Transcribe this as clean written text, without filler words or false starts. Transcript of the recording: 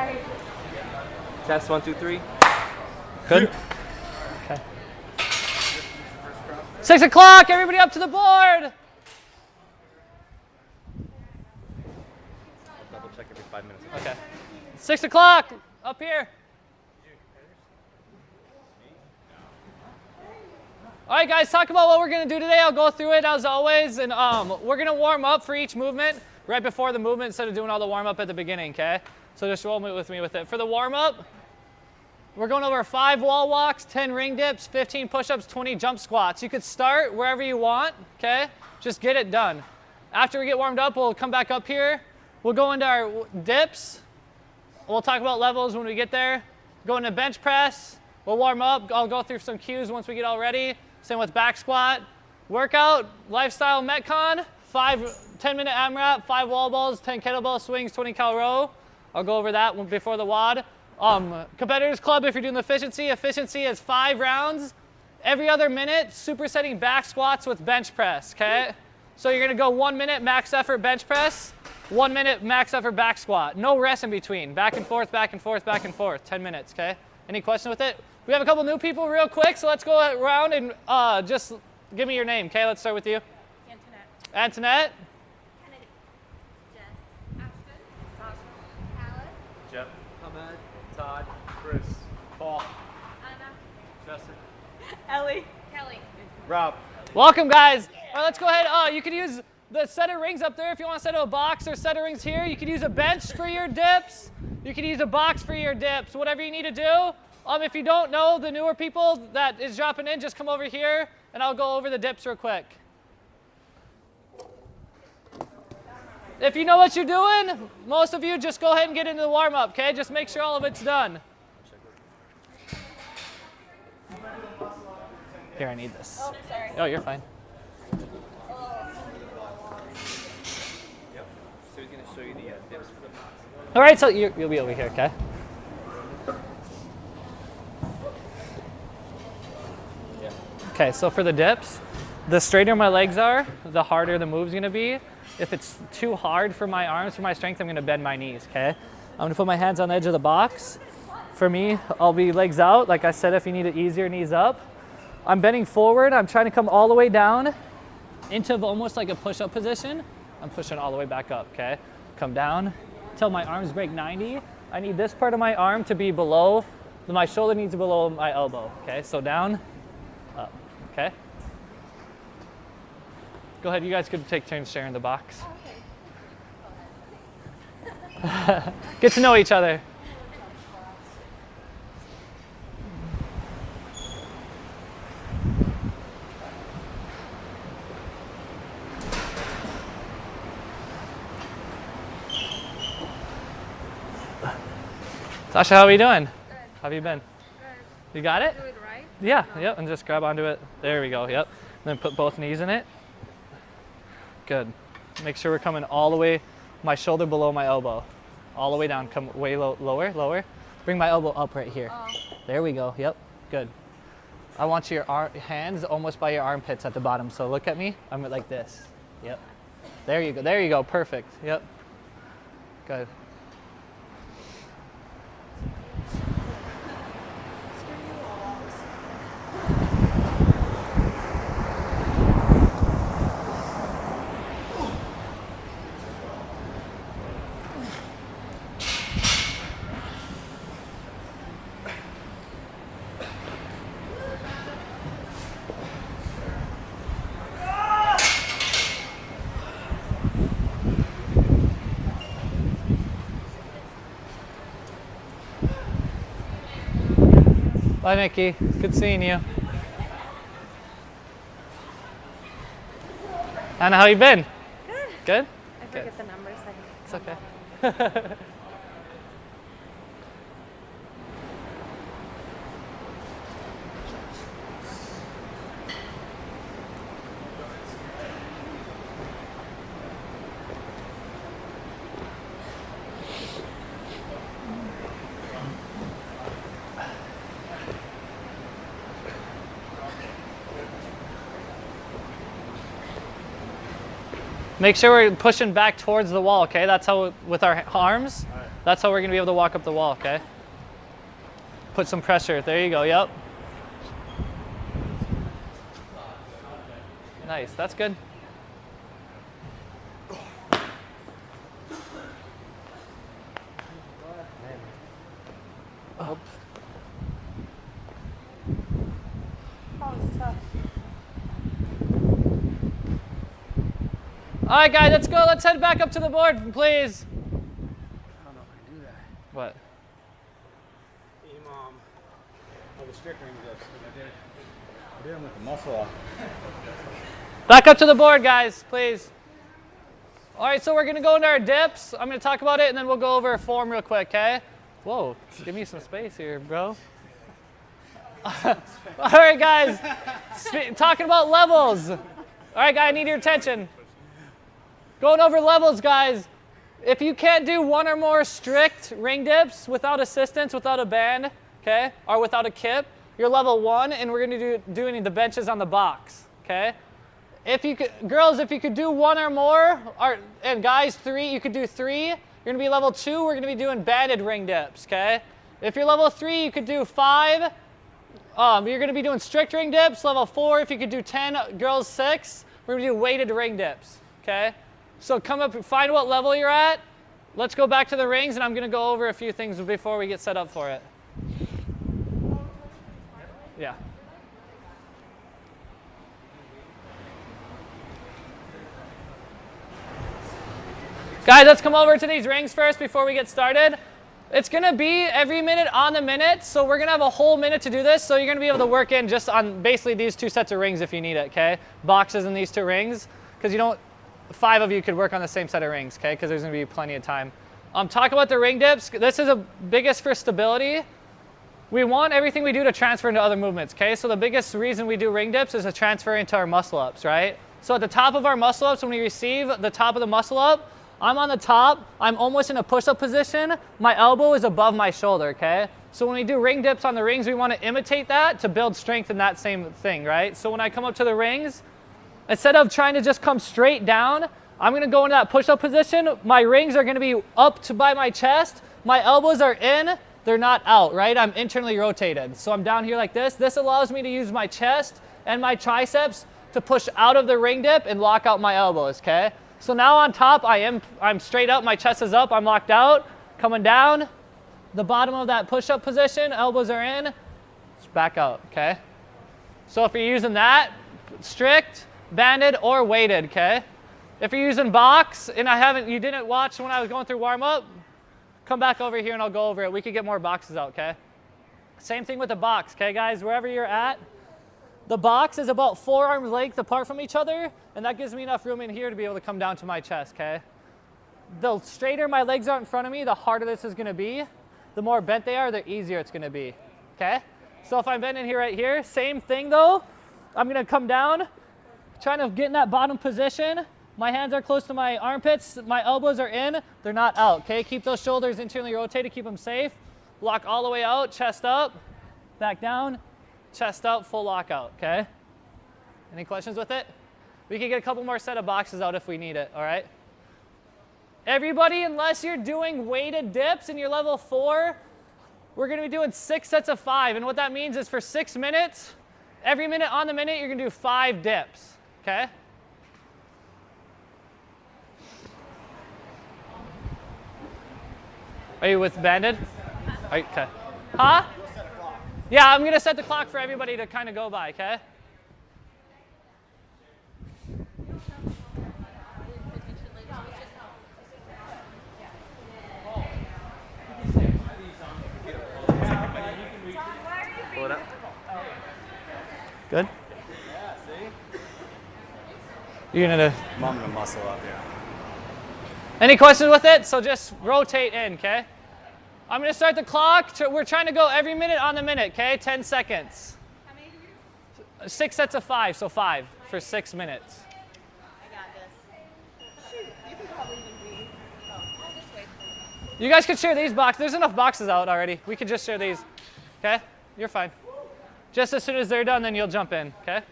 Sorry. Test 1, 2, 3. Good. Okay. 6 o'clock, everybody up to the board. Double check every 5 minutes. Okay. 6 o'clock, up here. All right, guys, talk about what we're going to do today. I'll go through it as always, and we're going to warm up for each movement right before the movement instead of doing all the warm up at the beginning, okay? So just roll with me with it. For the warm up, we're going over 5 wall walks, 10 ring dips, 15 push-ups, 20 jump squats. You could start wherever you want, okay? Just get it done. After we get warmed up, we'll come back up here. We'll go into our dips. We'll talk about levels when we get there. Go into bench press. We'll warm up. I'll go through some cues once we get all ready. Same with back squat. Workout, lifestyle Metcon, 10-minute AMRAP, 5 wall balls, 10 kettlebell swings, 20 cal row. I'll go over that before the WOD. Competitors Club, if you're doing the efficiency is 5 rounds. Every other minute, supersetting back squats with bench press, okay? So you're gonna go 1 minute max effort bench press, 1 minute max effort back squat. No rest in between. Back and forth, back and forth, back and forth. 10 minutes, okay? Any question with it? We have a couple new people real quick, so let's go around and just give me your name, okay? Let's start with you. Antoinette. Antoinette. Kennedy. Jess. Ashton. Sasha. Alice. Jeff. Ahmed. Todd. Chris. Paul. Anna. Justin. Ellie. Kelly. Rob. Welcome, guys. All right, let's go ahead. You can use the set of rings up there if you want to set a box, or set of rings here. You can use a bench for your dips. You can use a box for your dips, whatever you need to do. If you don't know, the newer people that is dropping in, just come over here, and I'll go over the dips real quick. If you know what you're doing, most of you just go ahead and get into the warm-up, okay? Just make sure all of it's done. Here, I need this. Oh, sorry. Oh, you're fine. Yep. So he's going to show you the dips for the box. All right, so you'll be over here, okay? Okay, so for the dips, the straighter my legs are, the harder the move's gonna be. If it's too hard for my arms, for my strength, I'm gonna bend my knees, okay? I'm gonna put my hands on the edge of the box. For me, I'll be legs out. Like I said, if you need it easier, knees up. I'm bending forward. I'm trying to come all the way down into almost like a push-up position. I'm pushing all the way back up, okay? Come down till my arms break 90. I need this part of my arm to be below, my shoulder needs to be below my elbow, okay? So down, up, okay? Go ahead, you guys could take turns sharing the box. Okay. Get to know each other. Sasha, how are you doing? Good. How have you been? Good. You got it? Do it right? Yeah, yep, and just grab onto it. There we go, yep. Then put both knees in it. Good. Make sure we're coming all the way, my shoulder below my elbow. All the way down, come way lower. Bring my elbow up right here. Oh. There we go, yep, good. I want your hands almost by your armpits at the bottom, so look at me, I'm like this. Yep. There you go, perfect, yep. Good. Bye, Nikki. Good seeing you. Anna, how you been? Good. Good? I forget the numbers. It's okay. Make sure we're pushing back towards the wall, okay? That's how, with our arms. All right. That's how we're gonna be able to walk up the wall, okay? Put some pressure. There you go, yep. Nice, that's good. Up. Oh, it's tough. All right, guys, let's go. Let's head back up to the board, please. I don't know if I can do that. What? Oh, the strict ring dips. I did them with the muscle off. Back up to the board, guys, please. All right, so we're going to go into our dips. I'm going to talk about it, and then we'll go over form real quick, okay? Whoa, give me some space here, bro. All right, guys, talking about levels. All right, guys, I need your attention. Going over levels, guys. If you can't do one or more strict ring dips without assistance, without a band, okay, or without a kip, you're level 1, and we're going to do doing the benches on the box, okay? If you could, girls, if you could do one or more, and guys, 3, you could do 3. You're going to be level 2. We're going to be doing banded ring dips, okay? If you're level 3, you could do 5. You're going to be doing strict ring dips. Level 4, if you could do 10. Girls, 6. We're going to do weighted ring dips, okay? So come up, find what level you're at. Let's go back to the rings, and I'm going to go over a few things before we get set up for it. Yeah. Guys, let's come over to these rings first before we get started. It's going to be every minute on the minute, so we're going to have a whole minute to do this, so you're going to be able to work in just on basically these 2 sets of rings if you need it, okay? Boxes and these 2 rings, because you don't, 5 of you could work on the same set of rings, okay? Because there's going to be plenty of time. Talk about the ring dips. This is the biggest for stability. We want everything we do to transfer into other movements, okay? So the biggest reason we do ring dips is to transfer into our muscle ups, right? So at the top of our muscle ups, when we receive the top of the muscle up, I'm on the top, I'm almost in a push-up position, my elbow is above my shoulder, okay? So when we do ring dips on the rings, we want to imitate that to build strength in that same thing, right? So when I come up to the rings, instead of trying to just come straight down, I'm going to go into that push-up position. My rings are going to be up to by my chest. My elbows are in, they're not out, right? I'm internally rotated. So I'm down here like this. This allows me to use my chest and my triceps to push out of the ring dip and lock out my elbows, okay? So now on top, I'm straight up, my chest is up, I'm locked out, coming down, the bottom of that push-up position, elbows are in, just back out, okay? So if you're using that, strict, banded, or weighted, okay? If you're using box, and you didn't watch when I was going through warm-up, come back over here and I'll go over it. We could get more boxes out, okay? Same thing with the box, okay, guys? Wherever you're at, the box is about 4 arms length apart from each other, and that gives me enough room in here to be able to come down to my chest, okay? The straighter my legs are in front of me, the harder this is gonna be. The more bent they are, the easier it's gonna be, okay? So if I'm bending here right here, same thing though. I'm gonna come down, trying to get in that bottom position. My hands are close to my armpits, my elbows are in, they're not out, okay? Keep those shoulders internally rotated, keep them safe. Lock all the way out, chest up, back down, chest up, full lockout, okay? Any questions with it? We can get a couple more set of boxes out if we need it, all right? Everybody, unless you're doing weighted dips and you're level 4, we're gonna be doing 6 sets of 5. And what that means is for 6 minutes, every minute on the minute, you're gonna do 5 dips, okay? Are you with banded? Okay. Huh? Yeah, I'm going to set the clock for everybody to kind of go by, okay? Pull it up. Good? Yeah, see? You're going to... I'm gonna muscle up, yeah. Any questions with it? So just rotate in, okay? I'm going to start the clock. We're trying to go every minute on the minute, okay? 10 seconds. How many do you? 6 sets of 5, so 5 for 6 minutes. I got this. Shoot, you can probably even be. Oh, I'll just wait for you. You guys could share these boxes. There's enough boxes out already. We could just share these, okay? You're fine. Just as soon as they're done, then you'll jump in, okay?